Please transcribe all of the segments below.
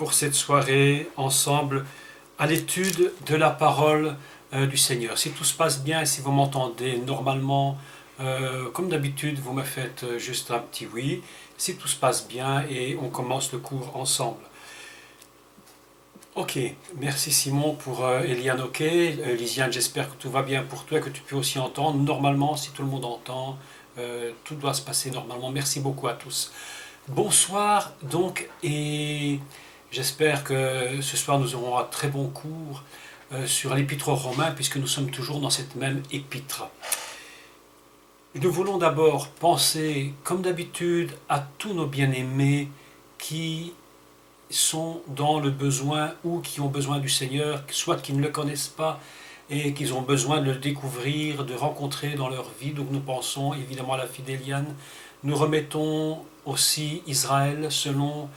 pour cette soirée ensemble à l'étude de la parole du Seigneur. Si tout se passe bien et si vous m'entendez normalement, comme d'habitude, vous me faites juste un petit oui. Si tout se passe bien et on commence le cours ensemble. Ok, merci Simon pour Eliane, ok. Lisiane, j'espère que tout va bien pour toi et que tu peux aussi entendre. Normalement, si tout le monde entend, tout doit se passer normalement. Merci beaucoup à tous. Bonsoir donc, et j'espère que ce soir nous aurons un très bon cours sur l'épître aux Romains, puisque nous sommes toujours dans cette même épître. Nous voulons d'abord penser, comme d'habitude, à tous nos bien-aimés qui sont dans le besoin ou qui ont besoin du Seigneur, soit qu'ils ne le connaissent pas et qu'ils ont besoin de le découvrir, de rencontrer dans leur vie. Donc nous pensons évidemment à la fille d'Eliane. Nous remettons aussi Israël selon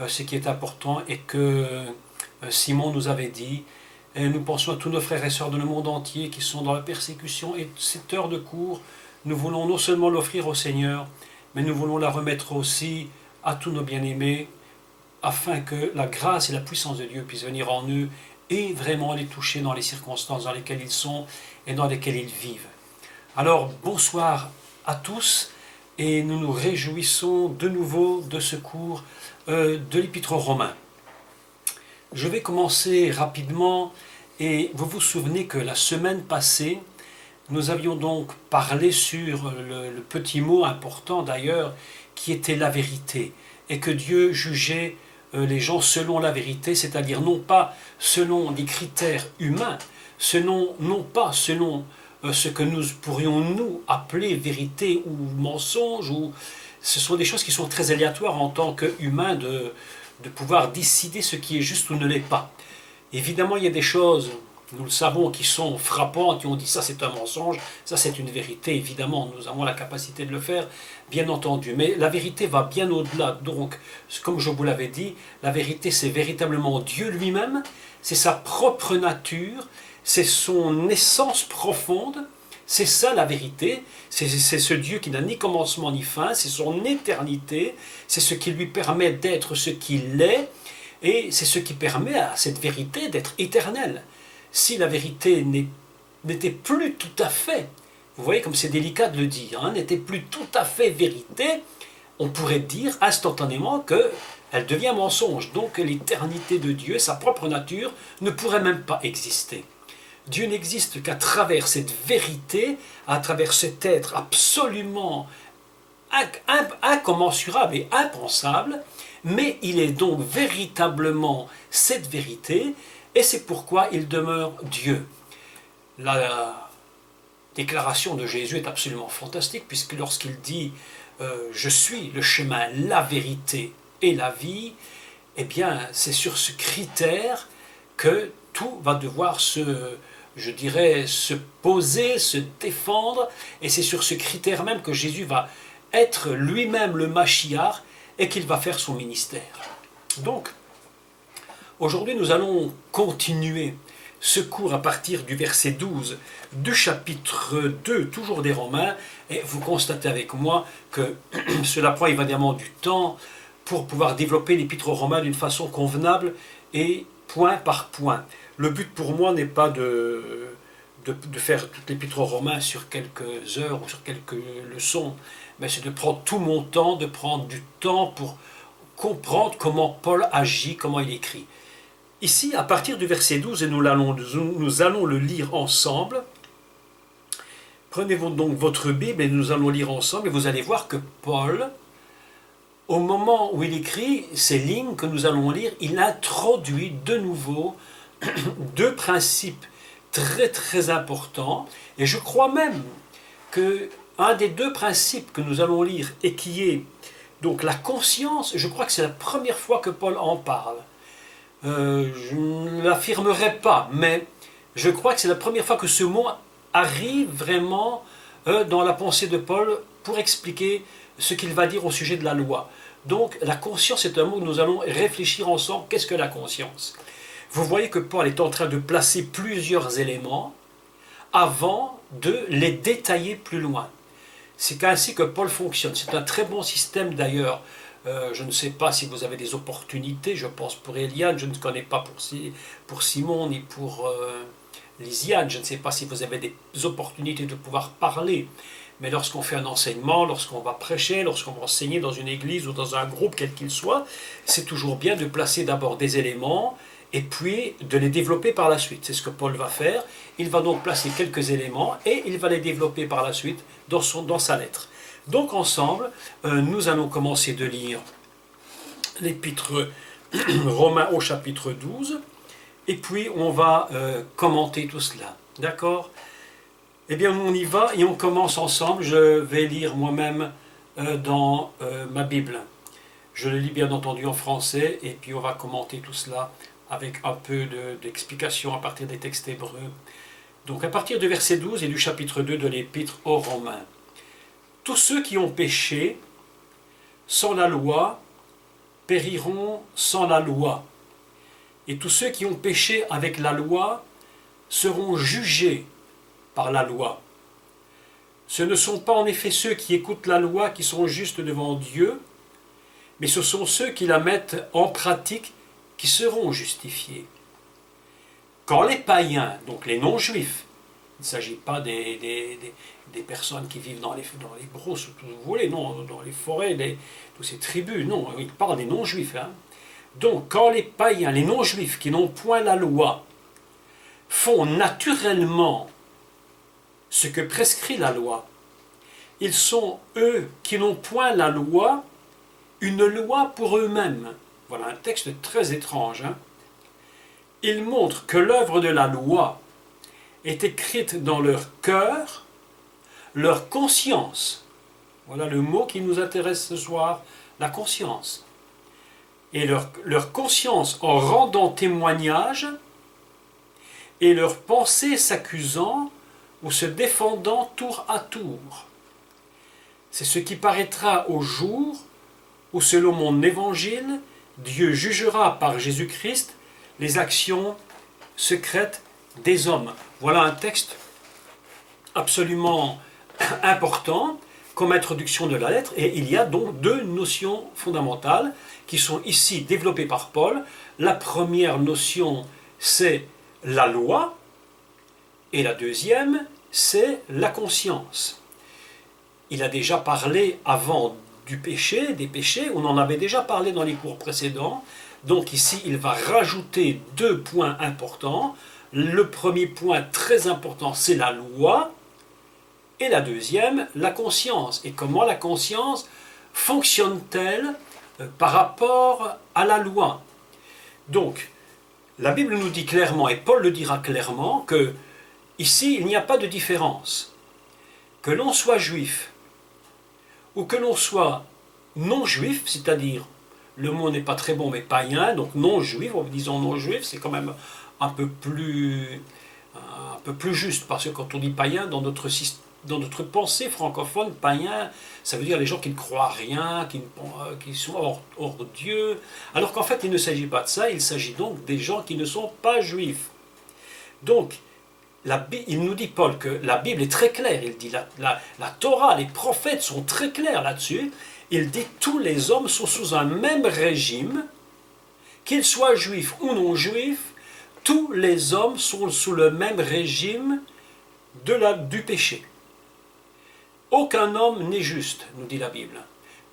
ce qui est important et que Simon nous avait dit. Et nous pensons à tous nos frères et sœurs dans le monde entier qui sont dans la persécution, et cette heure de cours, nous voulons non seulement l'offrir au Seigneur, mais nous voulons la remettre aussi à tous nos bien-aimés, afin que la grâce et la puissance de Dieu puissent venir en eux et vraiment les toucher dans les circonstances dans lesquelles ils sont et dans lesquelles ils vivent. Alors, bonsoir à tous, et nous nous réjouissons de nouveau de ce cours de l'Épître aux Romains. Je vais commencer rapidement, et vous vous souvenez que la semaine passée, nous avions donc parlé sur le petit mot important d'ailleurs, qui était la vérité, et que Dieu jugeait les gens selon la vérité, c'est-à-dire non pas selon des critères humains, non pas selon ce que nous pourrions nous appeler vérité ou mensonge, ou ce sont des choses qui sont très aléatoires en tant qu'humains de pouvoir décider ce qui est juste ou ne l'est pas. Évidemment, il y a des choses, nous le savons, qui sont frappantes, qui ont dit ça c'est un mensonge, ça c'est une vérité, évidemment, nous avons la capacité de le faire, bien entendu, mais la vérité va bien au-delà. Donc, comme je vous l'avais dit, la vérité c'est véritablement Dieu lui-même, c'est sa propre nature, c'est son essence profonde, c'est ça la vérité, c'est ce Dieu qui n'a ni commencement ni fin, c'est son éternité, c'est ce qui lui permet d'être ce qu'il est, et c'est ce qui permet à cette vérité d'être éternelle. Si la vérité n'était plus tout à fait, vous voyez comme c'est délicat de le dire, n'était plus tout à fait vérité, on pourrait dire instantanément qu'elle devient mensonge. Donc l'éternité de Dieu, sa propre nature, ne pourrait même pas exister. Dieu n'existe qu'à travers cette vérité, à travers cet être absolument incommensurable et impensable, mais il est donc véritablement cette vérité, et c'est pourquoi il demeure Dieu. La déclaration de Jésus est absolument fantastique, puisque lorsqu'il dit « Je suis le chemin, la vérité et la vie », eh bien, c'est sur ce critère que tout va devoir se poser, se défendre, et c'est sur ce critère même que Jésus va être lui-même le Machiar et qu'il va faire son ministère. Donc, aujourd'hui, nous allons continuer ce cours à partir du verset 12 du chapitre 2, toujours des Romains, et vous constatez avec moi que cela prend évidemment du temps pour pouvoir développer l'épître aux Romains d'une façon convenable et point par point. Le but pour moi n'est pas de faire toute l'épître aux Romains sur quelques heures ou sur quelques leçons, mais c'est de prendre tout mon temps, de prendre du temps pour comprendre comment Paul agit, comment il écrit. Ici, à partir du verset 12, et nous allons le lire ensemble. Prenez-vous donc votre Bible et nous allons lire ensemble, et vous allez voir que Paul, au moment où il écrit ces lignes que nous allons lire, il introduit de nouveau deux principes très très importants, et je crois même qu'un des deux principes que nous allons lire, et qui est donc la conscience, je crois que c'est la première fois que Paul en parle. Je ne l'affirmerai pas, mais je crois que c'est la première fois que ce mot arrive vraiment dans la pensée de Paul pour expliquer ce qu'il va dire au sujet de la loi. Donc la conscience est un mot que nous allons réfléchir ensemble. Qu'est-ce que la conscience ? Vous voyez que Paul est en train de placer plusieurs éléments avant de les détailler plus loin. C'est ainsi que Paul fonctionne. C'est un très bon système d'ailleurs Je ne sais pas si vous avez des opportunités, je pense pour Eliane, je ne connais pas pour Simon ni pour Lisiane, je ne sais pas si vous avez des opportunités de pouvoir parler. Mais lorsqu'on fait un enseignement, lorsqu'on va prêcher, lorsqu'on va enseigner dans une église ou dans un groupe, quel qu'il soit, c'est toujours bien de placer d'abord des éléments et puis de les développer par la suite. C'est ce que Paul va faire. Il va donc placer quelques éléments et il va les développer par la suite dans sa lettre. Donc ensemble, nous allons commencer de lire l'épître Romains au chapitre 12 et puis on va commenter tout cela. D'accord ? Eh bien, on y va et on commence ensemble. Je vais lire moi-même dans ma Bible. Je le lis bien entendu en français et puis on va commenter tout cela avec un peu d'explication à partir des textes hébreux. Donc à partir du verset 12 et du chapitre 2 de l'épître aux Romains. Tous ceux qui ont péché sans la loi périront sans la loi. Et tous ceux qui ont péché avec la loi seront jugés par la loi. Ce ne sont pas en effet ceux qui écoutent la loi qui sont justes devant Dieu, mais ce sont ceux qui la mettent en pratique qui seront justifiés. Quand les païens, donc les non-juifs, il ne s'agit pas des personnes qui vivent dans les brousses, tout vous voulez, non, dans les forêts, toutes ces tribus, non, il parle des non-juifs. Hein. Donc quand les païens, les non-juifs qui n'ont point la loi, font naturellement ce que prescrit la loi, ils sont, eux, qui n'ont point la loi, une loi pour eux-mêmes. Voilà un texte très étrange. Hein. Ils montrent que l'œuvre de la loi est écrite dans leur cœur, leur conscience. Voilà le mot qui nous intéresse ce soir, la conscience. Et leur conscience en rendant témoignage, et leur pensée s'accusant ou se défendant tour à tour. C'est ce qui paraîtra au jour où, selon mon évangile, Dieu jugera par Jésus-Christ les actions secrètes des hommes. Voilà un texte absolument important comme introduction de la lettre, et il y a donc deux notions fondamentales qui sont ici développées par Paul. La première notion, c'est la loi, et la deuxième, c'est la conscience. Il a déjà parlé avant du péché, des péchés, on en avait déjà parlé dans les cours précédents, donc ici il va rajouter deux points importants. Le premier point très important, c'est la loi, et la deuxième, la conscience. Et comment la conscience fonctionne-t-elle par rapport à la loi? Donc, la Bible nous dit clairement, et Paul le dira clairement, que ici, il n'y a pas de différence. Que l'on soit juif ou que l'on soit non-juif, c'est-à-dire, le mot n'est pas très bon, mais païen, donc non-juif, en disant non-juif, c'est quand même un peu plus juste, parce que quand on dit païen, dans notre pensée francophone, païen, ça veut dire les gens qui ne croient à rien, qui sont hors Dieu, alors qu'en fait, il ne s'agit pas de ça, il s'agit donc des gens qui ne sont pas juifs. Donc, il nous dit, Paul, que la Bible est très claire. Il dit la Torah, les prophètes sont très clairs là-dessus. Il dit tous les hommes sont sous un même régime, qu'ils soient juifs ou non juifs, tous les hommes sont sous le même régime du péché. Aucun homme n'est juste, nous dit la Bible.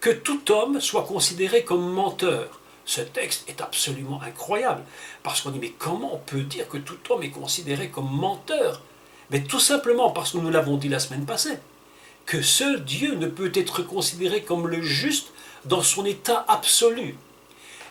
Que tout homme soit considéré comme menteur. Ce texte est absolument incroyable, parce qu'on dit, mais comment on peut dire que tout homme est considéré comme menteur? Mais tout simplement parce que nous l'avons dit la semaine passée, que seul Dieu ne peut être considéré comme le juste dans son état absolu.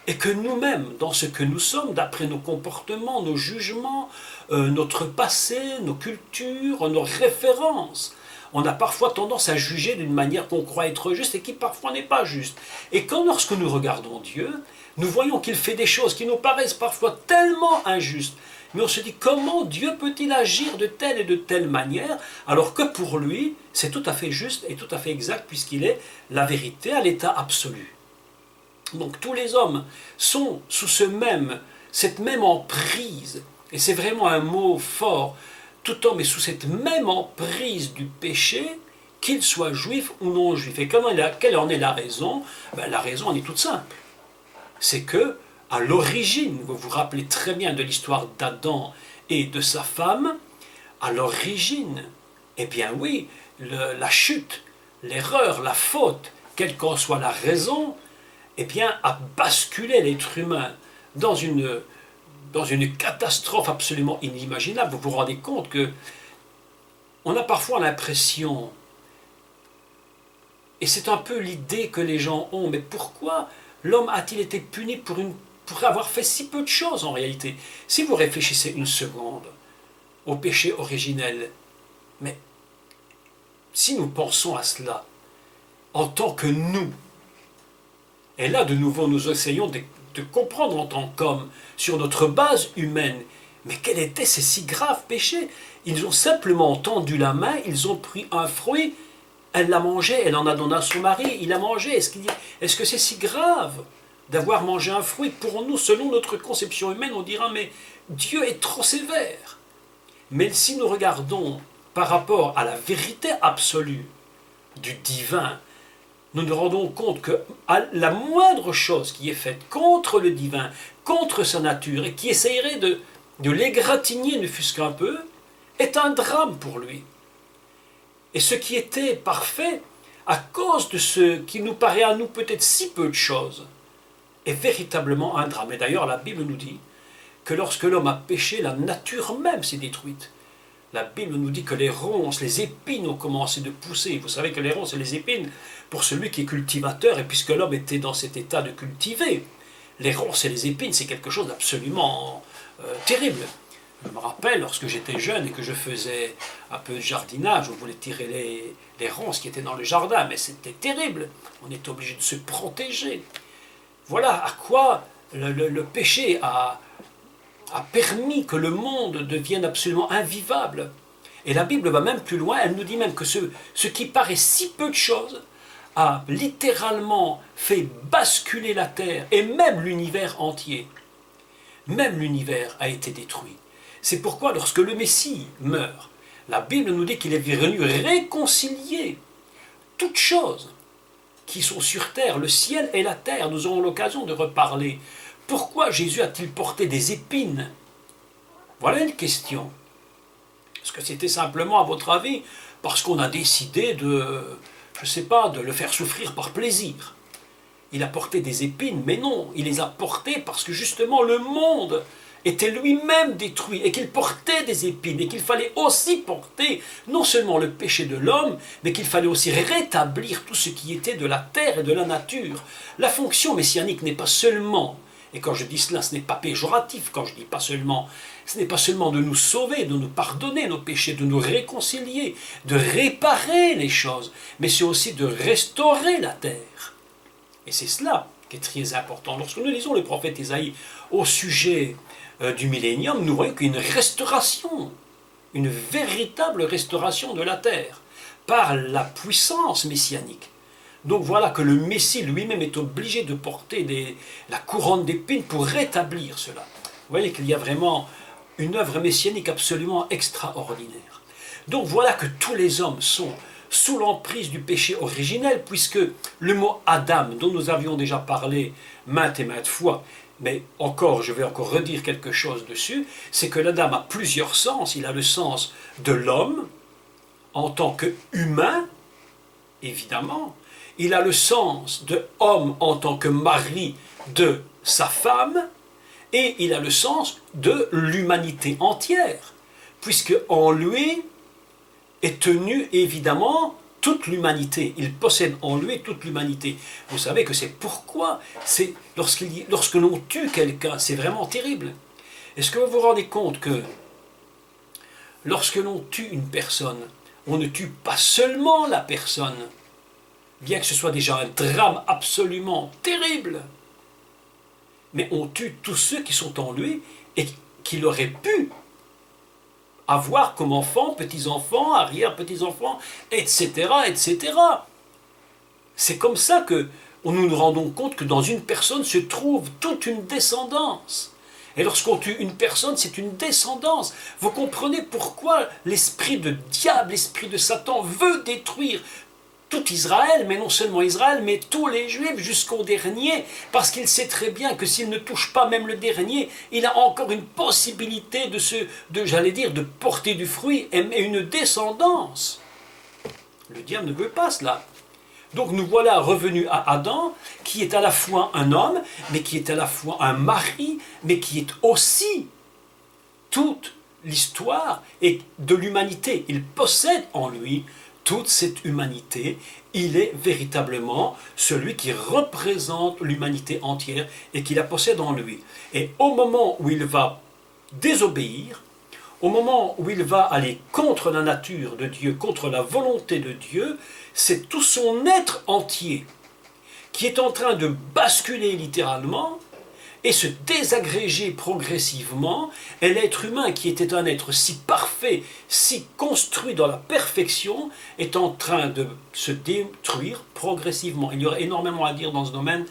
Et que nous-mêmes, dans ce que nous sommes, d'après nos comportements, nos jugements, notre passé, nos cultures, nos références, on a parfois tendance à juger d'une manière qu'on croit être juste et qui parfois n'est pas juste. Et quand lorsque nous regardons Dieu, nous voyons qu'il fait des choses qui nous paraissent parfois tellement injustes, mais on se dit comment Dieu peut-il agir de telle et de telle manière, alors que pour lui, c'est tout à fait juste et tout à fait exact, puisqu'il est la vérité à l'état absolu. Donc tous les hommes sont sous cette même emprise, et c'est vraiment un mot fort, tout homme est sous cette même emprise du péché qu'il soit juif ou non juif. Et quelle en est la raison? Ben, la raison en est toute simple. C'est que, à l'origine, vous vous rappelez très bien de l'histoire d'Adam et de sa femme, à l'origine, eh bien oui, la chute, l'erreur, la faute, quelle qu'en soit la raison, eh bien, a basculé l'être humain dans une catastrophe absolument inimaginable. Vous vous rendez compte que on a parfois l'impression, et c'est un peu l'idée que les gens ont, mais pourquoi l'homme a-t-il été puni pour avoir fait si peu de choses en réalité? Si vous réfléchissez une seconde au péché originel, mais si nous pensons à cela en tant que nous, et là de nouveau nous essayons de comprendre en tant qu'hommes, sur notre base humaine, mais quels étaient ces si graves péchés? Ils ont simplement tendu la main, ils ont pris un fruit, elle l'a mangé, elle en a donné à son mari, il l'a mangé. Est-ce que c'est si grave d'avoir mangé un fruit? Pour nous, selon notre conception humaine, on dira, mais Dieu est trop sévère. Mais si nous regardons par rapport à la vérité absolue du divin, nous nous rendons compte que la moindre chose qui est faite contre le divin, contre sa nature, et qui essayerait de l'égratigner, ne fût-ce qu'un peu, est un drame pour lui. Et ce qui était parfait, à cause de ce qui nous paraît à nous peut-être si peu de choses, est véritablement un drame. Et d'ailleurs, la Bible nous dit que lorsque l'homme a péché, la nature même s'est détruite. La Bible nous dit que les ronces, les épines ont commencé de pousser. Vous savez que les ronces et les épines, pour celui qui est cultivateur, et puisque l'homme était dans cet état de cultiver, les ronces et les épines, c'est quelque chose d'absolument terrible. Je me rappelle, lorsque j'étais jeune et que je faisais un peu de jardinage, on voulait tirer les ronces qui étaient dans le jardin, mais c'était terrible. On était obligé de se protéger. Voilà à quoi le péché a permis que le monde devienne absolument invivable. Et la Bible va même plus loin, elle nous dit même que ce qui paraît si peu de choses a littéralement fait basculer la terre et même l'univers entier. Même l'univers a été détruit. C'est pourquoi lorsque le Messie meurt, la Bible nous dit qu'il est venu réconcilier toutes choses qui sont sur terre, le ciel et la terre. Nous aurons l'occasion de reparler. Pourquoi Jésus a-t-il porté des épines? Voilà une question. Est-ce que c'était simplement, à votre avis, parce qu'on a décidé de, je ne sais pas, de le faire souffrir par plaisir? Il a porté des épines, mais non, il les a portées parce que justement le monde était lui-même détruit et qu'il portait des épines et qu'il fallait aussi porter non seulement le péché de l'homme, mais qu'il fallait aussi rétablir tout ce qui était de la terre et de la nature. La fonction messianique n'est pas seulement, et quand je dis cela, ce n'est pas péjoratif, quand je dis pas seulement, ce n'est pas seulement de nous sauver, de nous pardonner nos péchés, de nous réconcilier, de réparer les choses, mais c'est aussi de restaurer la terre. Et c'est cela qui est très important. Lorsque nous lisons le prophète Isaïe au sujet du millénium, nous voyons qu'une restauration, une véritable restauration de la terre, par la puissance messianique. Donc voilà que le Messie lui-même est obligé de porter la couronne d'épines pour rétablir cela. Vous voyez qu'il y a vraiment une œuvre messianique absolument extraordinaire. Donc voilà que tous les hommes sont sous l'emprise du péché originel, puisque le mot Adam, dont nous avions déjà parlé maintes et maintes fois, mais je vais encore redire quelque chose dessus, c'est que l'Adam a plusieurs sens. Il a le sens de l'homme en tant qu'humain, évidemment. Il a le sens de homme en tant que mari de sa femme, et il a le sens de l'humanité entière, puisque en lui est tenue évidemment toute l'humanité. Il possède en lui toute l'humanité. Vous savez que c'est pourquoi, lorsque l'on tue quelqu'un, c'est vraiment terrible. Est-ce que vous vous rendez compte que lorsque l'on tue une personne, on ne tue pas seulement la personne, bien que ce soit déjà un drame absolument terrible, mais on tue tous ceux qui sont en lui et qu'il aurait pu avoir comme enfants, petits-enfants, arrière-petits-enfants, etc., etc. C'est comme ça que nous nous rendons compte que dans une personne se trouve toute une descendance. Et lorsqu'on tue une personne, c'est une descendance. Vous comprenez pourquoi l'esprit de diable, l'esprit de Satan veut détruire tout Israël, mais non seulement Israël, mais tous les Juifs jusqu'au dernier, parce qu'il sait très bien que s'il ne touche pas même le dernier, il a encore une possibilité de porter du fruit et une descendance. Le diable ne veut pas cela. Donc nous voilà revenus à Adam, qui est à la fois un homme, mais qui est à la fois un mari, mais qui est aussi toute l'histoire et de l'humanité. Il possède en lui toute cette humanité. Il est véritablement celui qui représente l'humanité entière et qui la possède en lui. Et au moment où il va désobéir, au moment où il va aller contre la nature de Dieu, contre la volonté de Dieu, c'est tout son être entier qui est en train de basculer littéralement et se désagréger progressivement, et l'être humain, qui était un être si parfait, si construit dans la perfection, est en train de se détruire progressivement. Il y aurait énormément à dire dans ce domaine.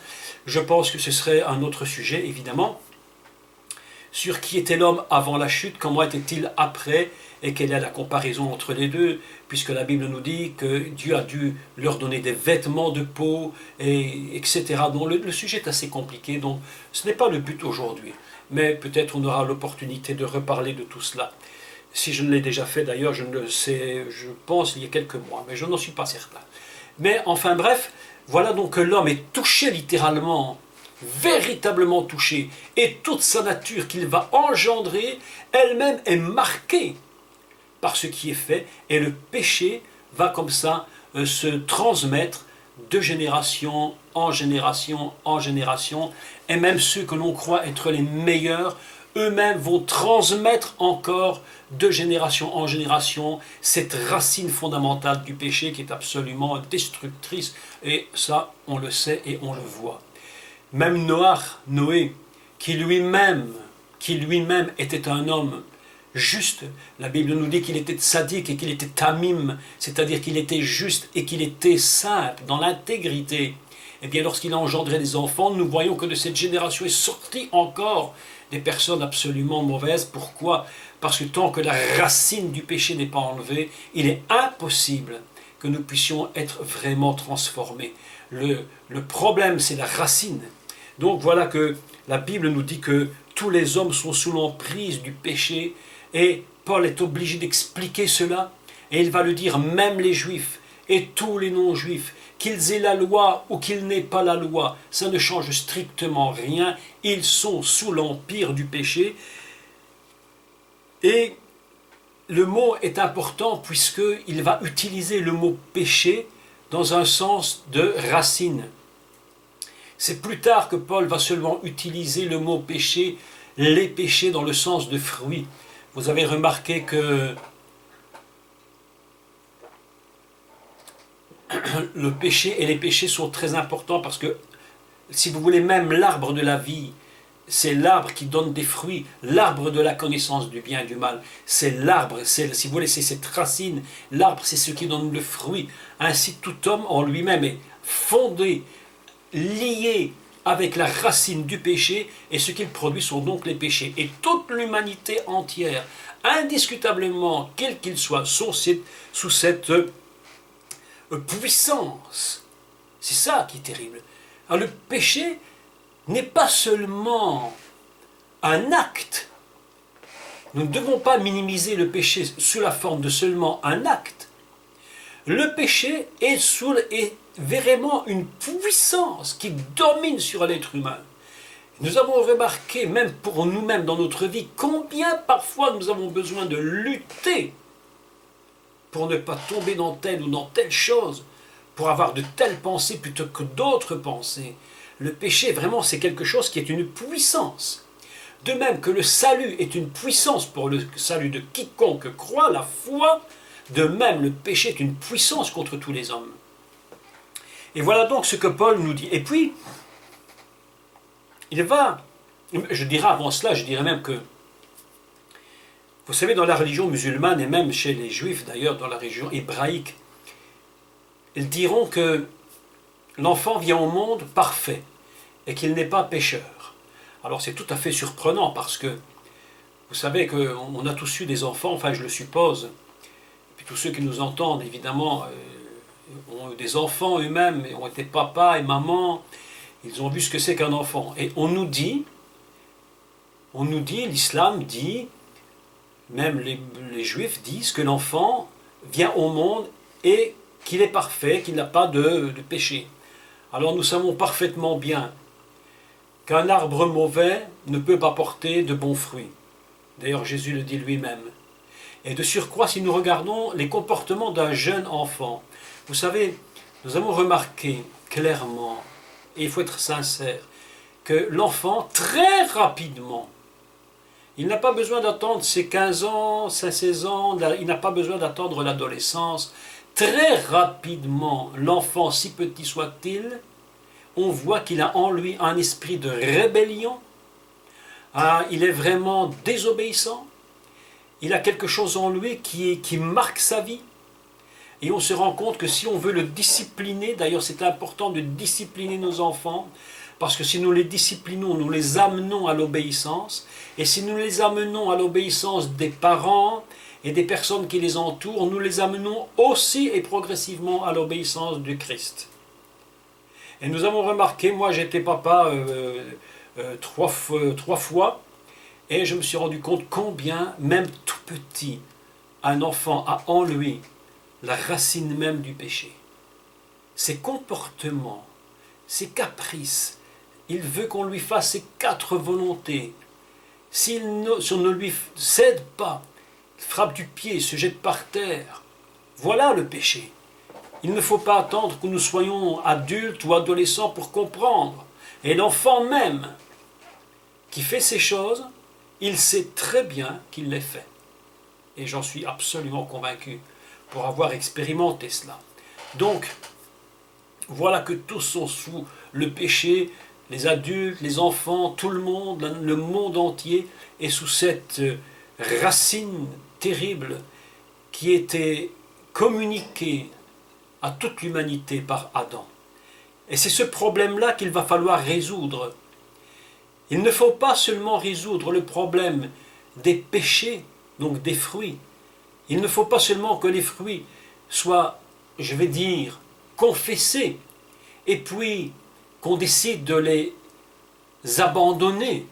Je pense que ce serait un autre sujet, évidemment, sur qui était l'homme avant la chute, comment était-il après, et quelle est la comparaison entre les deux, puisque la Bible nous dit que Dieu a dû leur donner des vêtements de peau, etc. Donc le sujet est assez compliqué, donc ce n'est pas le but aujourd'hui. Mais peut-être on aura l'opportunité de reparler de tout cela. Si je ne l'ai déjà fait d'ailleurs, je ne le sais, je pense il y a quelques mois, mais je n'en suis pas certain. Mais enfin bref, voilà donc que l'homme est touché littéralement, véritablement touché, et toute sa nature qu'il va engendrer, elle-même est marquée par ce qui est fait, et le péché va comme ça se transmettre de génération en génération en génération, et même ceux que l'on croit être les meilleurs, eux-mêmes vont transmettre encore de génération en génération cette racine fondamentale du péché qui est absolument destructrice, et ça on le sait et on le voit. Même Noé, qui lui-même était un homme juste, la Bible nous dit qu'il était sadique et qu'il était tamim, c'est-à-dire qu'il était juste et qu'il était simple, dans l'intégrité. Et bien lorsqu'il a engendré des enfants, nous voyons que de cette génération est sorti encore des personnes absolument mauvaises. Pourquoi? Parce que tant que la racine du péché n'est pas enlevée, il est impossible que nous puissions être vraiment transformés. Le problème, c'est la racine. Donc voilà que la Bible nous dit que tous les hommes sont sous l'emprise du péché, et Paul est obligé d'expliquer cela, et il va le dire, même les juifs et tous les non-juifs, qu'ils aient la loi ou qu'ils n'aient pas la loi, ça ne change strictement rien, ils sont sous l'empire du péché. Et le mot est important puisqu'il va utiliser le mot péché dans un sens de racine. C'est plus tard que Paul va seulement utiliser le mot péché, les péchés dans le sens de fruits. Vous avez remarqué que le péché et les péchés sont très importants parce que, si vous voulez, même l'arbre de la vie, c'est l'arbre qui donne des fruits, l'arbre de la connaissance du bien et du mal, c'est l'arbre, si vous voulez, c'est cette racine, l'arbre c'est ce qui donne le fruit. Ainsi tout homme en lui-même est fondé, lié avec la racine du péché, et ce qu'il produit sont donc les péchés. Et toute l'humanité entière, indiscutablement, quel qu'il soit, sous cette puissance. C'est ça qui est terrible. Alors le péché n'est pas seulement un acte. Nous ne devons pas minimiser le péché sous la forme de seulement un acte. Le péché est vraiment une puissance qui domine sur l'être humain. Nous avons remarqué, même pour nous-mêmes dans notre vie, combien parfois nous avons besoin de lutter pour ne pas tomber dans telle ou dans telle chose, pour avoir de telles pensées plutôt que d'autres pensées. Le péché, vraiment, c'est quelque chose qui est une puissance. De même que le salut est une puissance pour le salut de quiconque croit, la foi, de même le péché est une puissance contre tous les hommes. Et voilà donc ce que Paul nous dit. Et puis, je dirais avant cela, je dirais même que, vous savez, dans la religion musulmane, et même chez les juifs d'ailleurs, dans la religion hébraïque, ils diront que l'enfant vient au monde parfait et qu'il n'est pas pécheur. Alors c'est tout à fait surprenant parce que vous savez qu'on a tous eu des enfants, enfin je le suppose, et puis tous ceux qui nous entendent évidemment ont eu des enfants eux-mêmes, ont été papa et maman, ils ont vu ce que c'est qu'un enfant. Et on nous dit, l'islam dit, même les juifs disent que l'enfant vient au monde et qu'il est parfait, qu'il n'a pas de péché. Alors nous savons parfaitement bien qu'un arbre mauvais ne peut pas porter de bons fruits. D'ailleurs Jésus le dit lui-même. Et de surcroît, si nous regardons les comportements d'un jeune enfant, vous savez, nous avons remarqué clairement, et il faut être sincère, que l'enfant, très rapidement, il n'a pas besoin d'attendre ses 15 ans, ses 16 ans, il n'a pas besoin d'attendre l'adolescence. Très rapidement, l'enfant, si petit soit-il, on voit qu'il a en lui un esprit de rébellion, il est vraiment désobéissant, il a quelque chose en lui qui marque sa vie, et on se rend compte que si on veut le discipliner, d'ailleurs c'est important de discipliner nos enfants, parce que si nous les disciplinons, nous les amenons à l'obéissance, et si nous les amenons à l'obéissance des parents et des personnes qui les entourent, nous les amenons aussi et progressivement à l'obéissance du Christ. Et nous avons remarqué, moi j'étais papa trois fois, et je me suis rendu compte combien, même tout petit, un enfant a en lui la racine même du péché. Ses comportements, ses caprices, il veut qu'on lui fasse ses 4 volontés. Si on ne lui cède pas, il frappe du pied, se jette par terre. Voilà le péché. Il ne faut pas attendre que nous soyons adultes ou adolescents pour comprendre. Et l'enfant même qui fait ces choses, il sait très bien qu'il les fait. Et j'en suis absolument convaincu pour avoir expérimenté cela. Donc, voilà que tous sont sous le péché, les adultes, les enfants, tout le monde entier est sous cette racine terrible qui était communiquée à toute l'humanité par Adam. Et c'est ce problème-là qu'il va falloir résoudre. Il ne faut pas seulement résoudre le problème des péchés, donc des fruits. Il ne faut pas seulement que les fruits soient, je vais dire, confessés, et puis qu'on décide de les abandonner.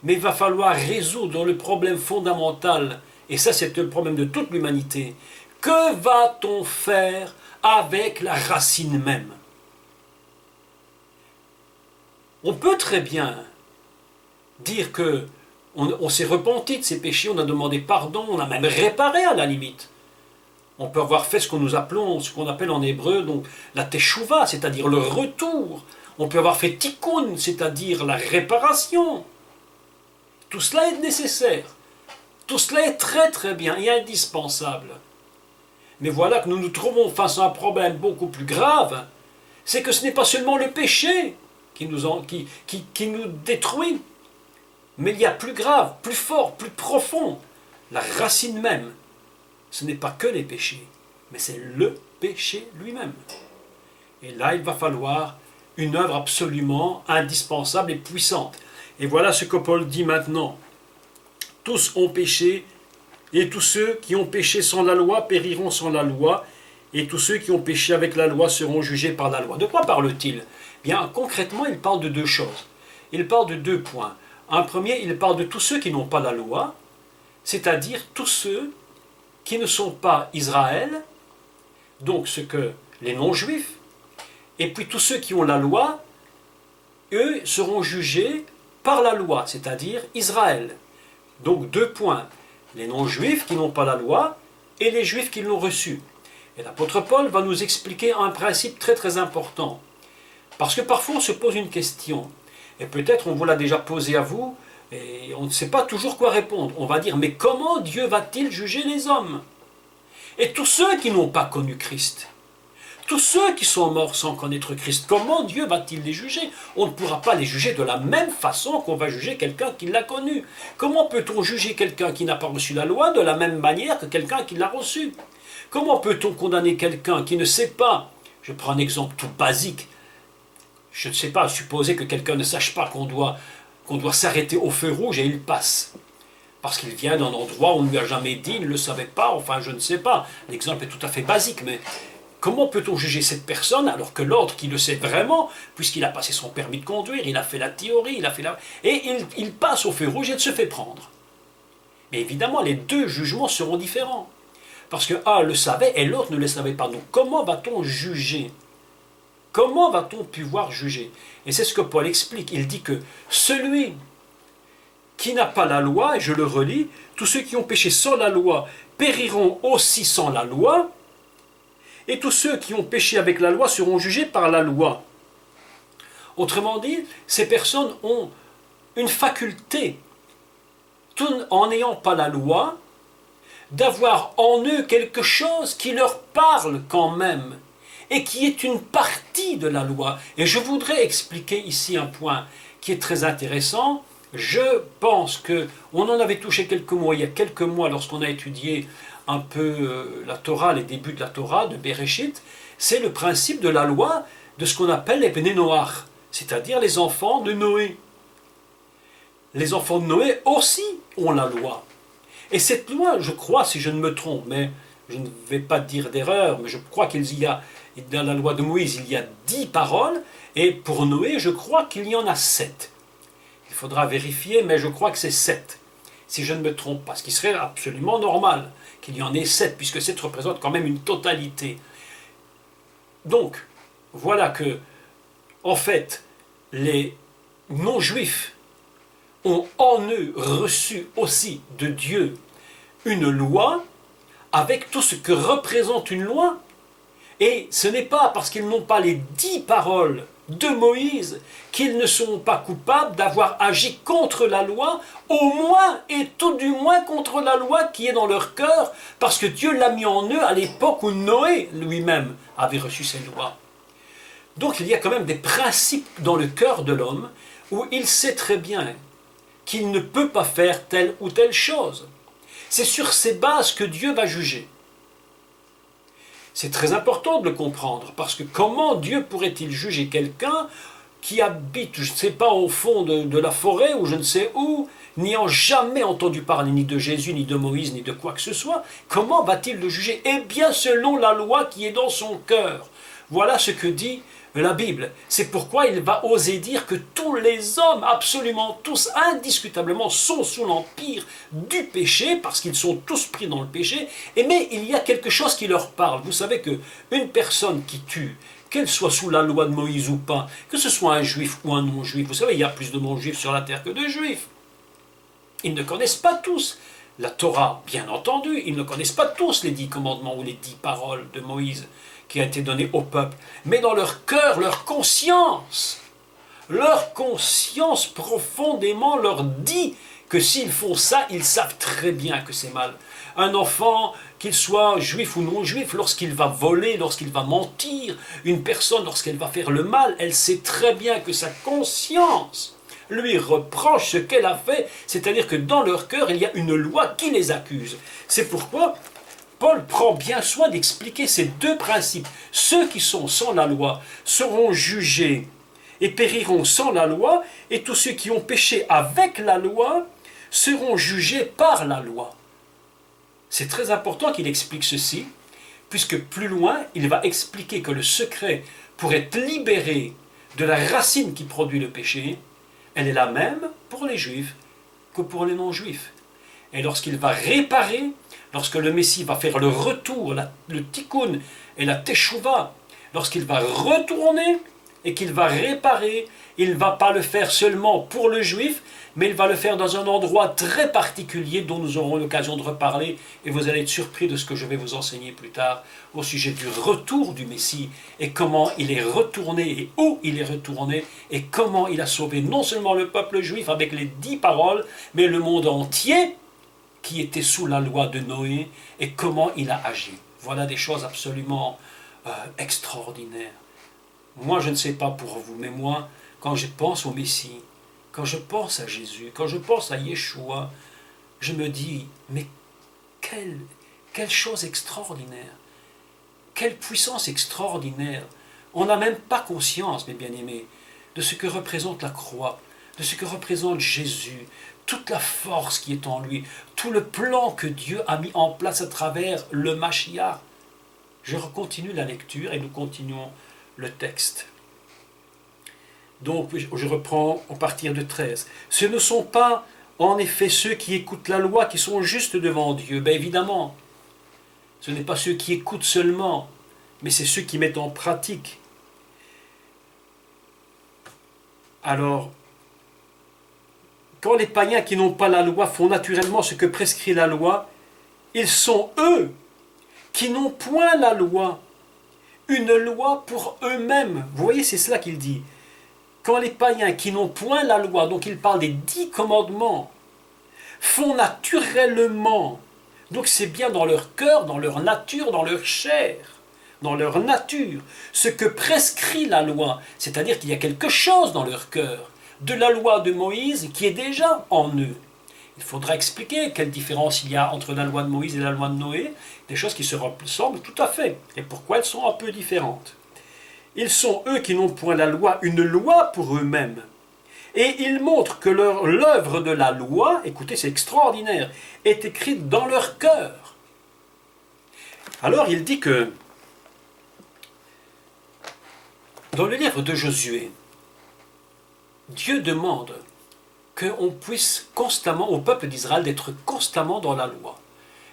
Mais il va falloir résoudre le problème fondamental, et ça c'est le problème de toute l'humanité. Que va-t-on faire avec la racine même? On peut très bien dire que on s'est repenti de ses péchés, on a demandé pardon, on a même réparé à la limite. On peut avoir fait ce qu'on appelle en hébreu donc la teshuva, c'est-à-dire le retour. On peut avoir fait tikkun, c'est-à-dire la réparation. Tout cela est nécessaire. Tout cela est très très bien et indispensable. Mais voilà que nous nous trouvons face à un problème beaucoup plus grave, c'est que ce n'est pas seulement le péché qui nous détruit, mais il y a plus grave, plus fort, plus profond, la racine même. Ce n'est pas que les péchés, mais c'est le péché lui-même. Et là, il va falloir une œuvre absolument indispensable et puissante. Et voilà ce que Paul dit maintenant. Tous ont péché, et tous ceux qui ont péché sans la loi périront sans la loi, et tous ceux qui ont péché avec la loi seront jugés par la loi. De quoi parle-t-il? Bien, concrètement, il parle de 2 choses. Il parle de 2 points. Un premier, il parle de tous ceux qui n'ont pas la loi, c'est-à-dire tous ceux qui ne sont pas Israël, donc ce que les non-juifs, et puis tous ceux qui ont la loi, eux seront jugés par la loi, c'est-à-dire Israël. Donc 2 points, les non-juifs qui n'ont pas la loi et les juifs qui l'ont reçue. Et l'apôtre Paul va nous expliquer un principe très très important. Parce que parfois on se pose une question, et peut-être on vous l'a déjà posée à vous, et on ne sait pas toujours quoi répondre. On va dire, mais comment Dieu va-t-il juger les hommes? Et tous ceux qui n'ont pas connu Christ, tous ceux qui sont morts sans connaître Christ, comment Dieu va-t-il les juger? On ne pourra pas les juger de la même façon qu'on va juger quelqu'un qui l'a connu. Comment peut-on juger quelqu'un qui n'a pas reçu la loi de la même manière que quelqu'un qui l'a reçue? Comment peut-on condamner quelqu'un qui ne sait pas? Je prends un exemple tout basique. Je ne sais pas, supposer que quelqu'un ne sache pas qu'on doit qu'on doit s'arrêter au feu rouge et il passe. Parce qu'il vient d'un endroit où on ne lui a jamais dit, il ne le savait pas, enfin je ne sais pas. L'exemple est tout à fait basique, mais comment peut-on juger cette personne alors que l'autre qui le sait vraiment, puisqu'il a passé son permis de conduire, il a fait la théorie, il a fait la... et il passe au feu rouge et il se fait prendre. Mais évidemment, les deux jugements seront différents. Parce que un le savait et l'autre ne le savait pas. Donc comment va-t-on juger? Comment va-t-on pouvoir juger? Et c'est ce que Paul explique. Il dit que celui qui n'a pas la loi, et je le relis, tous ceux qui ont péché sans la loi périront aussi sans la loi, et tous ceux qui ont péché avec la loi seront jugés par la loi. Autrement dit, ces personnes ont une faculté, tout en n'ayant pas la loi, d'avoir en eux quelque chose qui leur parle quand même, et qui est une partie de la loi. Et je voudrais expliquer ici un point qui est très intéressant. Je pense qu'on en avait touché quelques mots, il y a quelques mois, lorsqu'on a étudié un peu la Torah, les débuts de la Torah, de Bereshit, c'est le principe de la loi de ce qu'on appelle les Bnei Noach, c'est-à-dire les enfants de Noé. Les enfants de Noé aussi ont la loi. Et cette loi, je crois, si je ne me trompe, mais je ne vais pas dire d'erreur, mais je crois qu'il y a, dans la loi de Moïse, il y a 10 paroles, et pour Noé, je crois qu'il y en a 7. Il faudra vérifier, mais je crois que c'est 7, si je ne me trompe pas, ce qui serait absolument normal, qu'il y en ait 7, puisque 7 représente quand même une totalité. Donc, voilà que, en fait, les non-juifs ont en eux reçu aussi de Dieu une loi, avec tout ce que représente une loi. Et ce n'est pas parce qu'ils n'ont pas les 10 paroles de Moïse qu'ils ne sont pas coupables d'avoir agi contre la loi, au moins et tout du moins contre la loi qui est dans leur cœur, parce que Dieu l'a mis en eux à l'époque où Noé lui-même avait reçu ces lois. Donc il y a quand même des principes dans le cœur de l'homme où il sait très bien qu'il ne peut pas faire telle ou telle chose. C'est sur ces bases que Dieu va juger. C'est très important de le comprendre, parce que comment Dieu pourrait-il juger quelqu'un qui habite, je ne sais pas, au fond de la forêt, ou je ne sais où, n'ayant jamais entendu parler ni de Jésus, ni de Moïse, ni de quoi que ce soit? Comment va-t-il le juger? Eh bien, selon la loi qui est dans son cœur. Voilà ce que dit la Bible. C'est pourquoi il va oser dire que tous les hommes, absolument tous, indiscutablement, sont sous l'empire du péché, parce qu'ils sont tous pris dans le péché, mais il y a quelque chose qui leur parle. Vous savez qu'une personne qui tue, qu'elle soit sous la loi de Moïse ou pas, que ce soit un juif ou un non-juif, vous savez, il y a plus de non-juifs sur la terre que de juifs. Ils ne connaissent pas tous la Torah, bien entendu, ils ne connaissent pas tous les 10 commandements ou les 10 paroles de Moïse qui a été donné au peuple, mais dans leur cœur, leur conscience profondément leur dit que s'ils font ça, ils savent très bien que c'est mal. Un enfant, qu'il soit juif ou non juif, lorsqu'il va voler, lorsqu'il va mentir, une personne, lorsqu'elle va faire le mal, elle sait très bien que sa conscience lui reproche ce qu'elle a fait, c'est-à-dire que dans leur cœur, il y a une loi qui les accuse. C'est pourquoi Paul prend bien soin d'expliquer ces deux principes. Ceux qui sont sans la loi seront jugés et périront sans la loi, et tous ceux qui ont péché avec la loi seront jugés par la loi. C'est très important qu'il explique ceci, puisque plus loin, il va expliquer que le secret pour être libéré de la racine qui produit le péché, elle est la même pour les juifs que pour les non-juifs. Et lorsqu'il va réparer, lorsque le Messie va faire le retour, le tikkun et la teshuva, lorsqu'il va retourner et qu'il va réparer, il ne va pas le faire seulement pour le juif, mais il va le faire dans un endroit très particulier dont nous aurons l'occasion de reparler, et vous allez être surpris de ce que je vais vous enseigner plus tard au sujet du retour du Messie et comment il est retourné et où il est retourné et comment il a sauvé non seulement le peuple juif avec les 10 paroles, mais le monde entier qui était sous la loi de Noé et comment il a agi. Voilà des choses absolument extraordinaires. Moi, je ne sais pas pour vous, mais moi, quand je pense au Messie, quand je pense à Jésus, quand je pense à Yeshua, je me dis, mais quelle chose extraordinaire, quelle puissance extraordinaire. On n'a même pas conscience, mes bien-aimés, de ce que représente la croix. de ce que représente Jésus, toute la force qui est en lui, tout le plan que Dieu a mis en place à travers le Mashiach. Je continue la lecture et nous continuons le texte. Donc, je reprends à partir de 13. Ce ne sont pas, en effet, ceux qui écoutent la loi qui sont justes devant Dieu. Bien évidemment, ce n'est pas ceux qui écoutent seulement, mais c'est ceux qui mettent en pratique. Alors, quand les païens qui n'ont pas la loi font naturellement ce que prescrit la loi, ils sont eux qui n'ont point la loi, une loi pour eux-mêmes. Vous voyez, c'est cela qu'il dit. Quand les païens qui n'ont point la loi, donc il parle des 10 commandements, font naturellement, donc c'est bien dans leur cœur, dans leur nature, dans leur chair, dans leur nature, ce que prescrit la loi, c'est-à-dire qu'il y a quelque chose dans leur cœur, de la loi de Moïse qui est déjà en eux. Il faudra expliquer quelle différence il y a entre la loi de Moïse et la loi de Noé, des choses qui se ressemblent tout à fait, et pourquoi elles sont un peu différentes. Ils sont eux qui n'ont point la loi, une loi pour eux-mêmes. Et ils montrent que l'œuvre de la loi, écoutez, c'est extraordinaire, est écrite dans leur cœur. Alors il dit que, dans le livre de Josué, Dieu demande qu'on puisse constamment, au peuple d'Israël, d'être constamment dans la loi,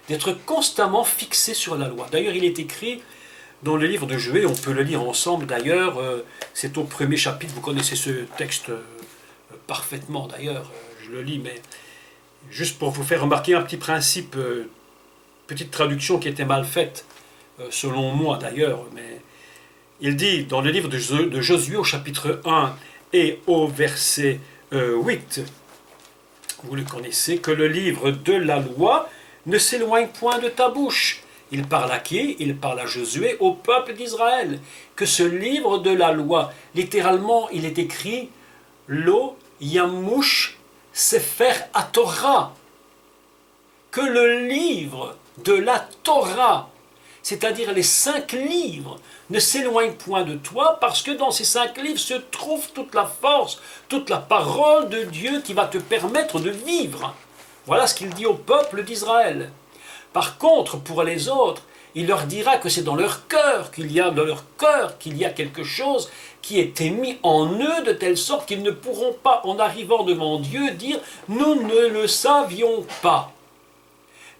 d'être constamment fixé sur la loi. D'ailleurs, il est écrit dans le livre de Josué, on peut le lire ensemble d'ailleurs, c'est au premier chapitre, vous connaissez ce texte parfaitement d'ailleurs, je le lis, mais juste pour vous faire remarquer un petit principe, petite traduction qui était mal faite, selon moi d'ailleurs, mais il dit dans le livre de Josué au chapitre 1 et au verset 8, vous le connaissez, que le livre de la loi ne s'éloigne point de ta bouche. Il parle à qui? Il parle à Josué, au peuple d'Israël. Que ce livre de la loi, littéralement, il est écrit Lo Yamush Sefer HaTorah. Que le livre de la Torah, c'est-à-dire les 5 livres, ne s'éloigne point de toi, parce que dans ces 5 livres se trouve toute la force, toute la parole de Dieu qui va te permettre de vivre. Voilà ce qu'il dit au peuple d'Israël. Par contre, pour les autres, il leur dira que c'est dans leur cœur qu'il y a quelque chose qui est émis en eux de telle sorte qu'ils ne pourront pas, en arrivant devant Dieu, dire « nous ne le savions pas ».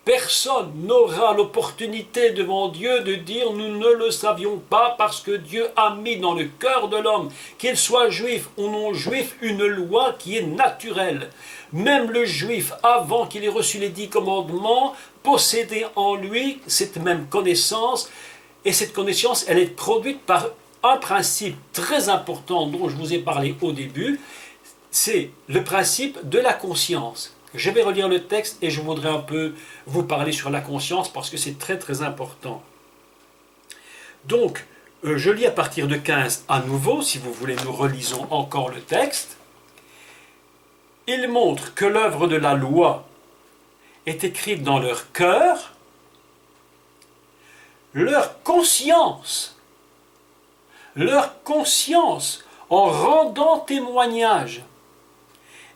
Personne n'aura l'opportunité devant Dieu de dire « nous ne le savions pas » parce que Dieu a mis dans le cœur de l'homme, qu'il soit juif ou non juif, une loi qui est naturelle. Même le juif, avant qu'il ait reçu les 10 commandements, possédait en lui cette même connaissance, et cette connaissance, elle est produite par un principe très important dont je vous ai parlé au début, c'est le principe de la conscience. Je vais relire le texte et je voudrais un peu vous parler sur la conscience parce que c'est très très important. Donc, je lis à partir de 15 à nouveau, si vous voulez, nous relisons encore le texte. Il montre que l'œuvre de la loi est écrite dans leur cœur, leur conscience en rendant témoignage,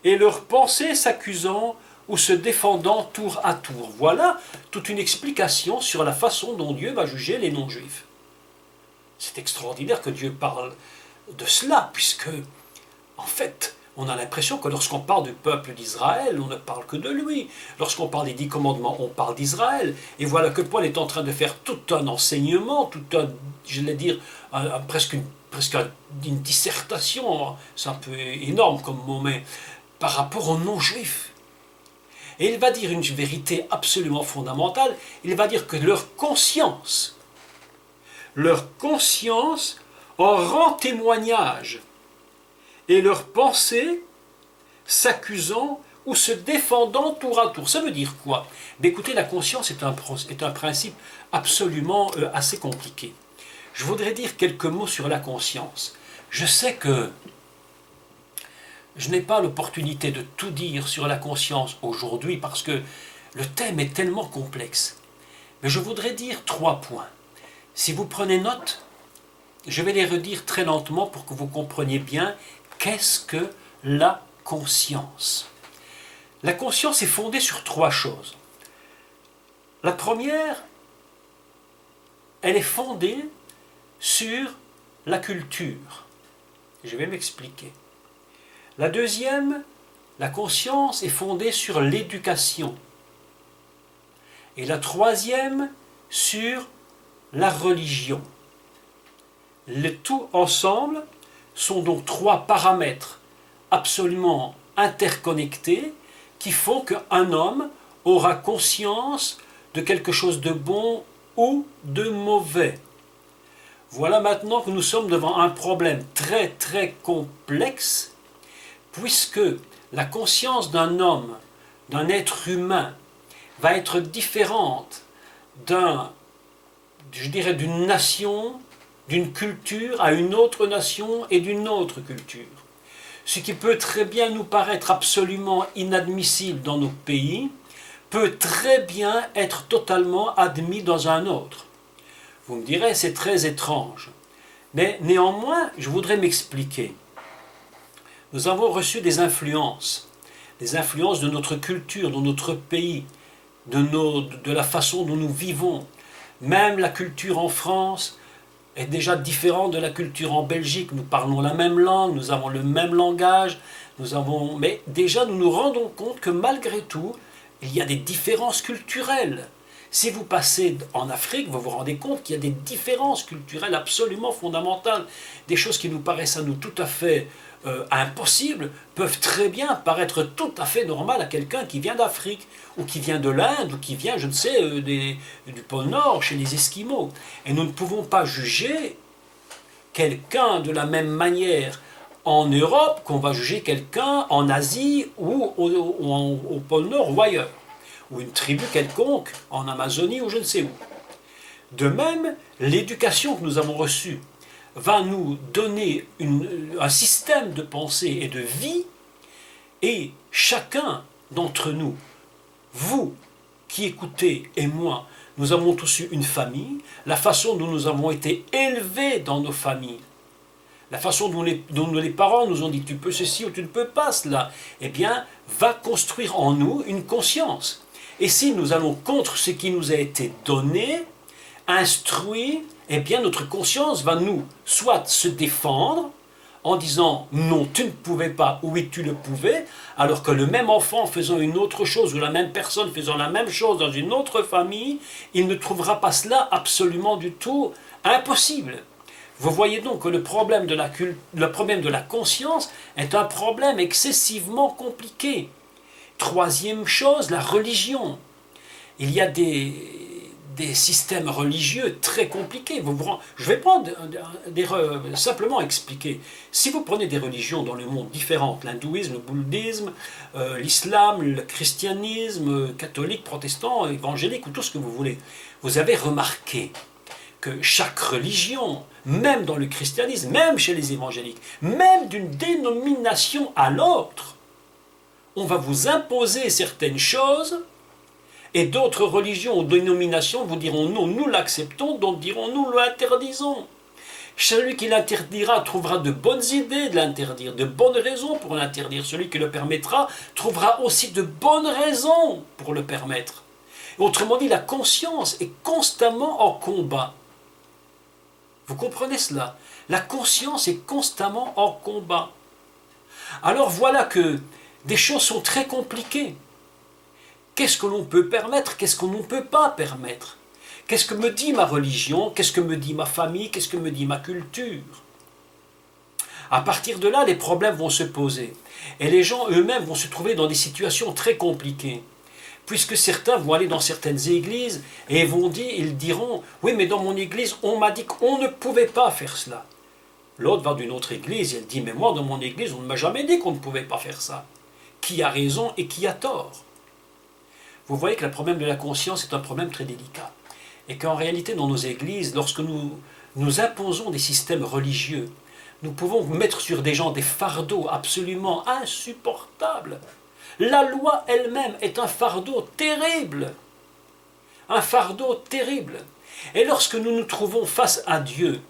et leurs pensées s'accusant ou se défendant tour à tour. Voilà toute une explication sur la façon dont Dieu va juger les non-juifs. C'est extraordinaire que Dieu parle de cela, puisque, en fait, on a l'impression que lorsqu'on parle du peuple d'Israël, on ne parle que de lui. Lorsqu'on parle des 10 commandements, on parle d'Israël. Et voilà que Paul est en train de faire tout un enseignement, presque une dissertation, c'est un peu énorme comme mot, mais par rapport aux non-juifs. Et il va dire une vérité absolument fondamentale, il va dire que leur conscience en rend témoignage, et leurs pensées s'accusant ou se défendant tour à tour. Ça veut dire quoi? Écoutez, la conscience est un principe absolument assez compliqué. Je voudrais dire quelques mots sur la conscience. Je sais que je n'ai pas l'opportunité de tout dire sur la conscience aujourd'hui parce que le thème est tellement complexe. Mais je voudrais dire 3 points. Si vous prenez note, je vais les redire très lentement pour que vous compreniez bien qu'est-ce que la conscience. La conscience est fondée sur 3 choses. La première, elle est fondée sur la culture. Je vais m'expliquer. La deuxième, la conscience est fondée sur l'éducation. Et la troisième, sur la religion. Le tout ensemble sont donc 3 paramètres absolument interconnectés qui font qu'un homme aura conscience de quelque chose de bon ou de mauvais. Voilà maintenant que nous sommes devant un problème très très complexe, puisque la conscience d'un homme, d'un être humain, va être différente d'une nation, d'une culture à une autre nation et d'une autre culture. Ce qui peut très bien nous paraître absolument inadmissible dans nos pays, peut très bien être totalement admis dans un autre. Vous me direz, c'est très étrange. Mais néanmoins, je voudrais m'expliquer. Nous avons reçu des influences de notre culture, de notre pays, de la façon dont nous vivons. Même la culture en France est déjà différente de la culture en Belgique. Nous parlons la même langue, nous avons le même langage, mais déjà nous nous rendons compte que malgré tout, il y a des différences culturelles. Si vous passez en Afrique, vous vous rendez compte qu'il y a des différences culturelles absolument fondamentales. Des choses qui nous paraissent à nous tout à fait impossibles peuvent très bien paraître tout à fait normales à quelqu'un qui vient d'Afrique, ou qui vient de l'Inde, ou qui vient, je ne sais, du pôle Nord, chez les Esquimaux. Et nous ne pouvons pas juger quelqu'un de la même manière en Europe qu'on va juger quelqu'un en Asie ou au pôle Nord ou ailleurs, ou une tribu quelconque en Amazonie ou je ne sais où. De même, l'éducation que nous avons reçue va nous donner un système de pensée et de vie, et chacun d'entre nous, vous qui écoutez et moi, nous avons tous eu une famille, la façon dont nous avons été élevés dans nos familles, la façon dont les parents nous ont dit tu peux ceci ou tu ne peux pas cela, eh bien, va construire en nous une conscience. Et si nous allons contre ce qui nous a été donné, instruit, eh bien notre conscience va nous soit se défendre en disant non tu ne pouvais pas, oui tu le pouvais, alors que le même enfant faisant une autre chose ou la même personne faisant la même chose dans une autre famille, il ne trouvera pas cela absolument du tout impossible. Vous voyez donc que le problème de la conscience est un problème excessivement compliqué. Troisième chose, la religion. Il y a des systèmes religieux très compliqués. Je vais prendre simplement expliquer. Si vous prenez des religions dans le monde différentes, l'hindouisme, le bouddhisme, l'islam, le christianisme, catholique, protestant, évangélique ou tout ce que vous voulez, vous avez remarqué que chaque religion, même dans le christianisme, même chez les évangéliques, même d'une dénomination à l'autre, on va vous imposer certaines choses, et d'autres religions ou dénominations vous diront non, nous l'acceptons, d'autres diront nous l'interdisons. Celui qui l'interdira trouvera de bonnes idées de l'interdire, de bonnes raisons pour l'interdire. Celui qui le permettra trouvera aussi de bonnes raisons pour le permettre. Autrement dit, la conscience est constamment en combat. Vous comprenez cela? La conscience est constamment en combat. Alors voilà que des choses sont très compliquées. Qu'est-ce que l'on peut permettre? Qu'est-ce qu'on ne peut pas permettre? Qu'est-ce que me dit ma religion? Qu'est-ce que me dit ma famille? Qu'est-ce que me dit ma culture? À partir de là, les problèmes vont se poser. Et les gens eux-mêmes vont se trouver dans des situations très compliquées. Puisque certains vont aller dans certaines églises et ils diront « Oui, mais dans mon église, on m'a dit qu'on ne pouvait pas faire cela. » L'autre va d'une autre église et elle dit « Mais moi, dans mon église, on ne m'a jamais dit qu'on ne pouvait pas faire ça. » Qui a raison et qui a tort? Vous voyez que le problème de la conscience est un problème très délicat. Et qu'en réalité, dans nos églises, lorsque nous imposons des systèmes religieux, nous pouvons mettre sur des gens des fardeaux absolument insupportables. La loi elle-même est un fardeau terrible. Un fardeau terrible. Et lorsque nous nous trouvons face à Dieu,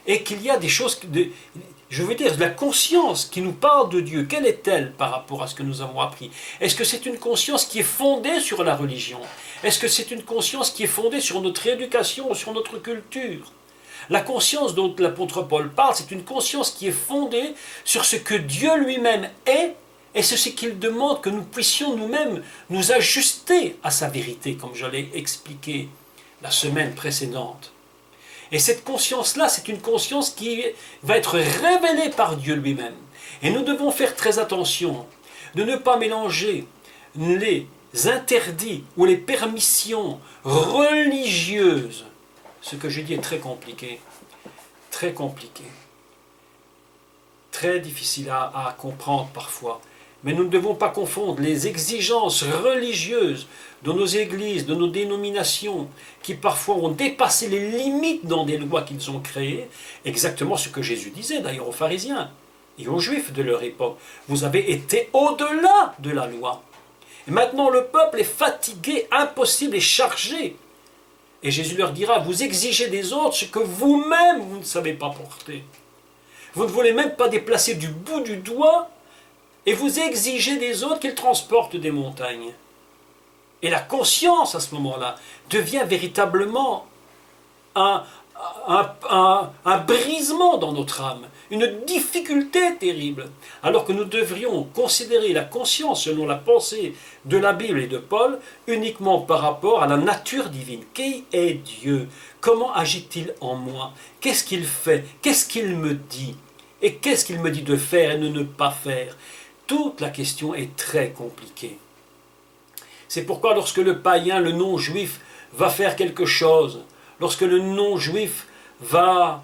et qu'il y a des choses... Je veux dire, la conscience qui nous parle de Dieu, quelle est-elle par rapport à ce que nous avons appris? Est-ce que c'est une conscience qui est fondée sur la religion? Est-ce que c'est une conscience qui est fondée sur notre éducation, sur notre culture? La conscience dont l'apôtre Paul parle, c'est une conscience qui est fondée sur ce que Dieu lui-même est, et c'est ce qu'il demande que nous puissions nous-mêmes nous ajuster à sa vérité, comme je l'ai expliqué la semaine précédente. Et cette conscience-là, c'est une conscience qui va être révélée par Dieu lui-même. Et nous devons faire très attention de ne pas mélanger les interdits ou les permissions religieuses. Ce que je dis est très compliqué, très difficile à comprendre parfois. Mais nous ne devons pas confondre les exigences religieuses de nos églises, de nos dénominations, qui parfois ont dépassé les limites dans des lois qu'ils ont créées, exactement ce que Jésus disait d'ailleurs aux pharisiens et aux juifs de leur époque. Vous avez été au-delà de la loi. Et maintenant le peuple est fatigué, impossible et chargé. Et Jésus leur dira, vous exigez des autres ce que vous-même vous ne savez pas porter. Vous ne voulez même pas déplacer du bout du doigt et vous exigez des autres qu'ils transportent des montagnes. Et la conscience, à ce moment-là, devient véritablement un brisement dans notre âme, une difficulté terrible. Alors que nous devrions considérer la conscience, selon la pensée de la Bible et de Paul, uniquement par rapport à la nature divine. Qui est Dieu? Comment agit-il en moi? Qu'est-ce qu'il fait? Qu'est-ce qu'il me dit? Et qu'est-ce qu'il me dit de faire et de ne pas faire? Toute la question est très compliquée. C'est pourquoi lorsque le païen, le non-juif, va faire quelque chose, lorsque le non-juif va,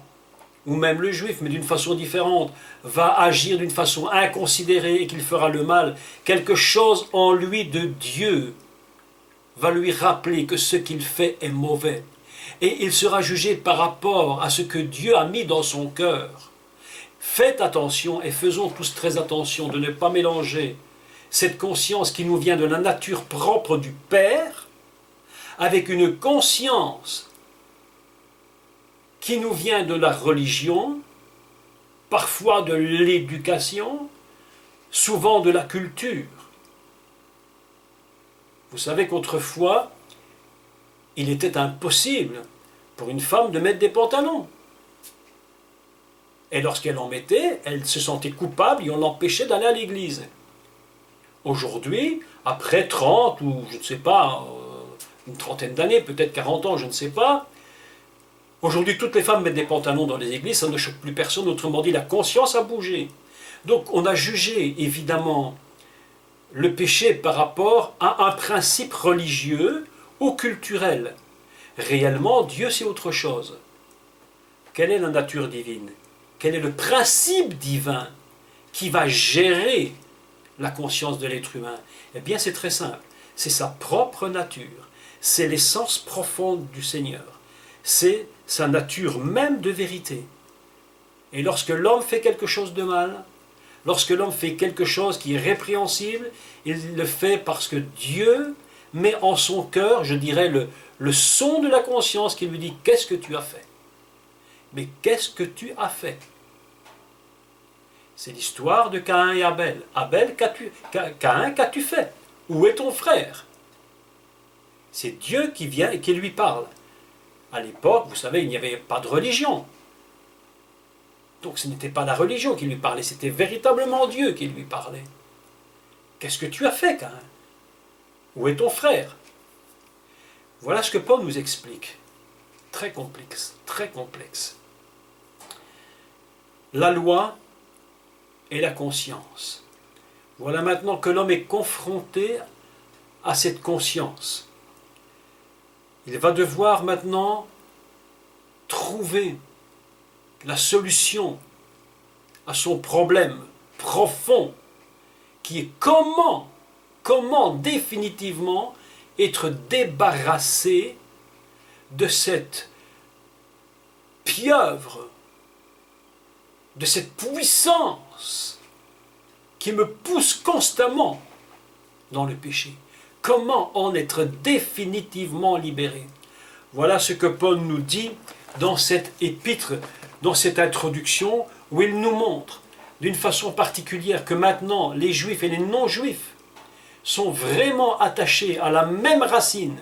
ou même le juif, mais d'une façon différente, va agir d'une façon inconsidérée et qu'il fera le mal, quelque chose en lui de Dieu va lui rappeler que ce qu'il fait est mauvais. Et il sera jugé par rapport à ce que Dieu a mis dans son cœur. Faites attention et faisons tous très attention de ne pas mélanger cette conscience qui nous vient de la nature propre du Père avec une conscience qui nous vient de la religion, parfois de l'éducation, souvent de la culture. Vous savez qu'autrefois, il était impossible pour une femme de mettre des pantalons. Et lorsqu'elle en mettait, elle se sentait coupable et on l'empêchait d'aller à l'église. Aujourd'hui, après 30 ou je ne sais pas, une trentaine d'années, peut-être 40 ans, je ne sais pas, aujourd'hui toutes les femmes mettent des pantalons dans les églises, ça ne choque plus personne, autrement dit la conscience a bougé. Donc on a jugé évidemment le péché par rapport à un principe religieux ou culturel. Réellement, Dieu c'est autre chose. Quelle est la nature divine? Quel est le principe divin qui va gérer la conscience de l'être humain? Eh bien, c'est très simple. C'est sa propre nature. C'est l'essence profonde du Seigneur. C'est sa nature même de vérité. Et lorsque l'homme fait quelque chose de mal, lorsque l'homme fait quelque chose qui est répréhensible, il le fait parce que Dieu met en son cœur, je dirais, le son de la conscience qui lui dit « Qu'est-ce que tu as fait ?» Mais qu'est-ce que tu as fait? C'est l'histoire de Caïn et Abel. Abel, Caïn, qu'as-tu fait? Où est ton frère? C'est Dieu qui vient et qui lui parle. À l'époque, vous savez, il n'y avait pas de religion. Donc ce n'était pas la religion qui lui parlait, c'était véritablement Dieu qui lui parlait. Qu'est-ce que tu as fait, Caïn? Où est ton frère? Voilà ce que Paul nous explique. Très complexe, très complexe. La loi et la conscience. Voilà maintenant que l'homme est confronté à cette conscience. Il va devoir maintenant trouver la solution à son problème profond qui est comment définitivement être débarrassé de cette pieuvre, de cette puissance qui me pousse constamment dans le péché. Comment en être définitivement libéré? Voilà ce que Paul nous dit dans cette épître, dans cette introduction où il nous montre d'une façon particulière que maintenant les juifs et les non-juifs sont vraiment attachés à la même racine.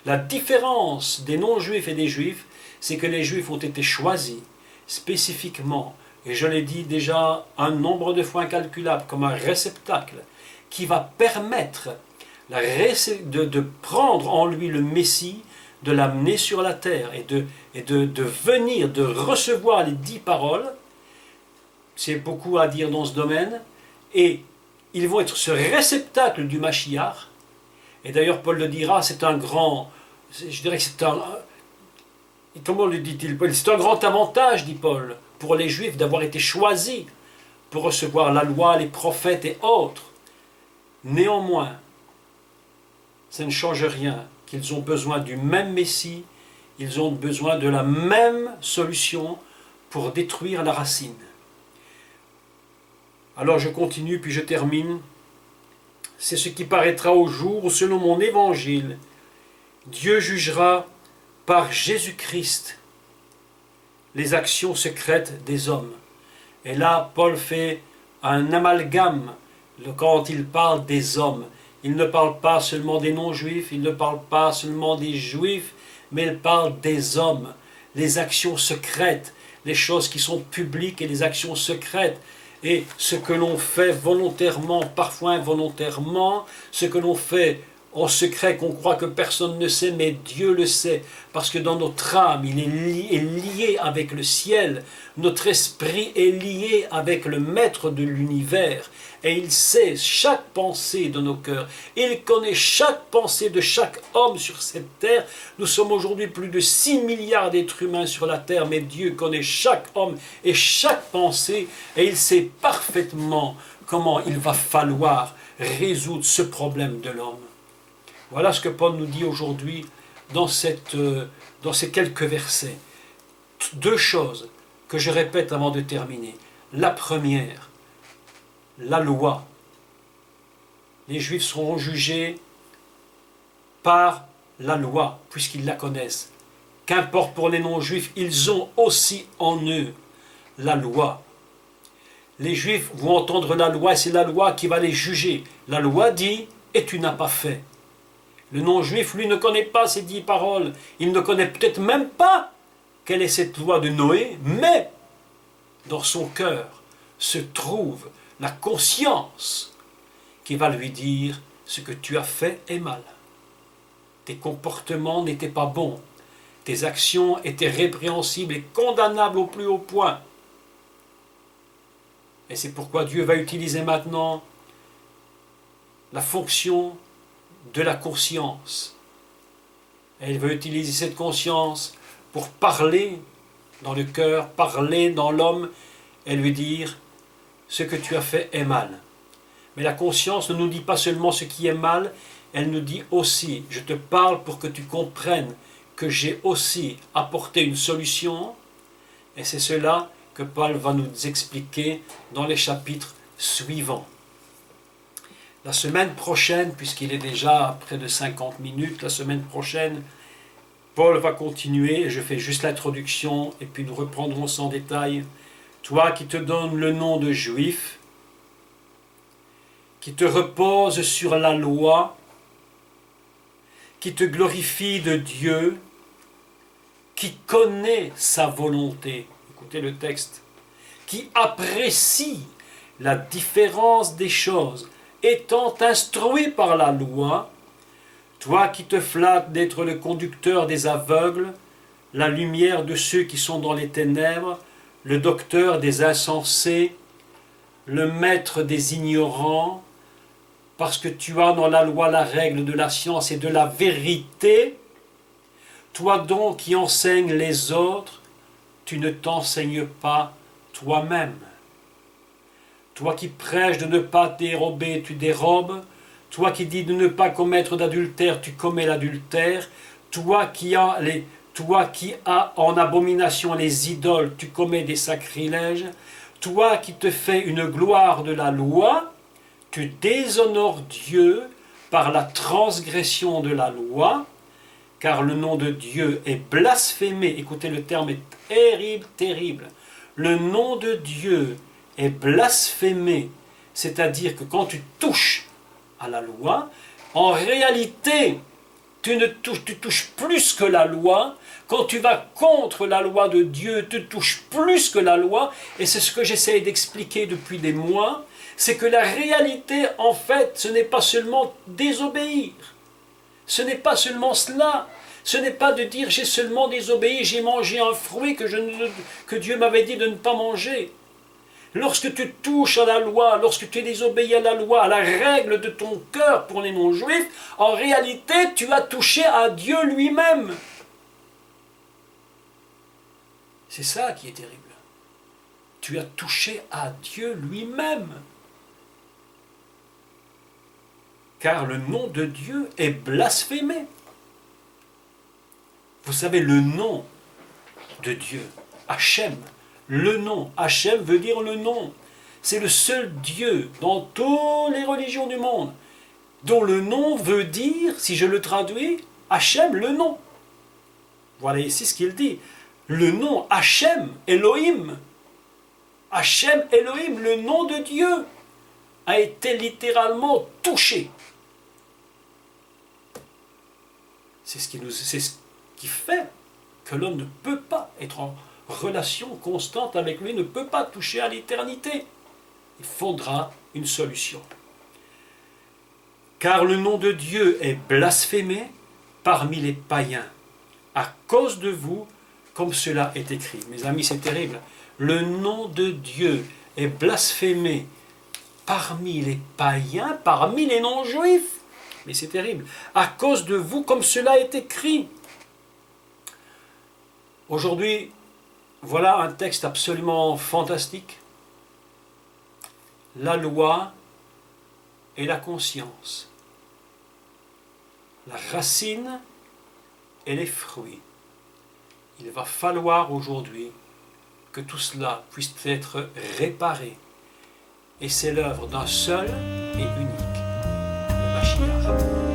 La différence des non-juifs et des juifs, c'est que les juifs ont été choisis spécifiquement, et je l'ai dit déjà un nombre de fois incalculable, comme un réceptacle qui va permettre de prendre en lui le Messie, de l'amener sur la terre et de venir, de recevoir les 10 paroles. C'est beaucoup à dire dans ce domaine. Et ils vont être ce réceptacle du Mashiach. Et d'ailleurs, Paul le dira, c'est un grand... Je dirais que c'est un... Comment le dit-il, Paul? C'est un grand avantage, dit Paul, pour les Juifs d'avoir été choisis pour recevoir la loi, les prophètes et autres. Néanmoins, ça ne change rien, qu'ils ont besoin du même Messie, ils ont besoin de la même solution pour détruire la racine. Alors je continue, puis je termine. C'est ce qui paraîtra au jour où, selon mon évangile, Dieu jugera par Jésus-Christ les actions secrètes des hommes. Et là, Paul fait un amalgame quand il parle des hommes. Il ne parle pas seulement des non-juifs, il ne parle pas seulement des juifs, mais il parle des hommes, les actions secrètes, les choses qui sont publiques et les actions secrètes. Et ce que l'on fait volontairement, parfois involontairement, ce que l'on fait en secret qu'on croit que personne ne sait, mais Dieu le sait, parce que dans notre âme, il est lié avec le ciel, notre esprit est lié avec le maître de l'univers, et il sait chaque pensée de nos cœurs, il connaît chaque pensée de chaque homme sur cette terre. Nous sommes aujourd'hui plus de 6 milliards d'êtres humains sur la terre, mais Dieu connaît chaque homme et chaque pensée, et il sait parfaitement comment il va falloir résoudre ce problème de l'homme. Voilà ce que Paul nous dit aujourd'hui dans ces quelques versets. 2 choses que je répète avant de terminer. La première, la loi. Les Juifs seront jugés par la loi, puisqu'ils la connaissent. Qu'importe pour les non-Juifs, ils ont aussi en eux la loi. Les Juifs vont entendre la loi, et c'est la loi qui va les juger. La loi dit « et tu n'as pas fait ». Le non-juif, lui, ne connaît pas ces 10 paroles. Il ne connaît peut-être même pas quelle est cette loi de Noé, mais dans son cœur se trouve la conscience qui va lui dire « ce que tu as fait est mal. Tes comportements n'étaient pas bons. Tes actions étaient répréhensibles et condamnables au plus haut point. » Et c'est pourquoi Dieu va utiliser maintenant la fonction de la conscience. Et il veut utiliser cette conscience pour parler dans le cœur, parler dans l'homme et lui dire « ce que tu as fait est mal ». Mais la conscience ne nous dit pas seulement ce qui est mal, elle nous dit aussi « je te parle pour que tu comprennes que j'ai aussi apporté une solution ». Et c'est cela que Paul va nous expliquer dans les chapitres suivants. La semaine prochaine, puisqu'il est déjà à près de 50 minutes, la semaine prochaine, Paul va continuer, je fais juste l'introduction, et puis nous reprendrons sans détail. Toi qui te donnes le nom de juif, qui te repose sur la loi, qui te glorifie de Dieu, qui connaît sa volonté, écoutez le texte, qui apprécie la différence des choses, étant instruit par la loi, toi qui te flattes d'être le conducteur des aveugles, la lumière de ceux qui sont dans les ténèbres, le docteur des insensés, le maître des ignorants, parce que tu as dans la loi la règle de la science et de la vérité, toi donc qui enseignes les autres, tu ne t'enseignes pas toi-même. Toi qui prêches de ne pas dérober, tu dérobes. Toi qui dis de ne pas commettre d'adultère, tu commets l'adultère. Toi qui as en abomination les idoles, tu commets des sacrilèges. Toi qui te fais une gloire de la loi, tu déshonores Dieu par la transgression de la loi, car le nom de Dieu est blasphémé. Écoutez, le terme est terrible, terrible. le nom de Dieu est blasphémé, c'est-à-dire que quand tu touches à la loi, en réalité, tu touches plus que la loi. Quand tu vas contre la loi de Dieu, tu touches plus que la loi. Et c'est ce que j'essaie d'expliquer depuis des mois. C'est que la réalité, en fait, ce n'est pas seulement désobéir. Ce n'est pas seulement cela. Ce n'est pas de dire j'ai seulement désobéi, j'ai mangé un fruit que Dieu m'avait dit de ne pas manger. Lorsque tu touches à la loi, lorsque tu désobéis à la loi, à la règle de ton cœur pour les non-juifs, en réalité, tu as touché à Dieu lui-même. C'est ça qui est terrible. Tu as touché à Dieu lui-même. Car le nom de Dieu est blasphémé. Vous savez, le nom de Dieu, Hachem, le nom, Hachem veut dire le nom. C'est le seul Dieu dans toutes les religions du monde dont le nom veut dire, si je le traduis, Hachem, le nom. Voilà ici ce qu'il dit. Le nom Hachem, Elohim. Hachem, Elohim, le nom de Dieu a été littéralement touché. C'est ce qui fait que l'homme ne peut pas être en relation constante avec lui, ne peut pas toucher à l'éternité. Il faudra une solution. Car le nom de Dieu est blasphémé parmi les païens, à cause de vous, comme cela est écrit. Mes amis, c'est terrible. Le nom de Dieu est blasphémé parmi les païens, parmi les non-juifs. Mais c'est terrible. À cause de vous, comme cela est écrit. Aujourd'hui, voilà un texte absolument fantastique. La loi et la conscience. La racine et les fruits. Il va falloir aujourd'hui que tout cela puisse être réparé. Et c'est l'œuvre d'un seul et unique, le Mashiach.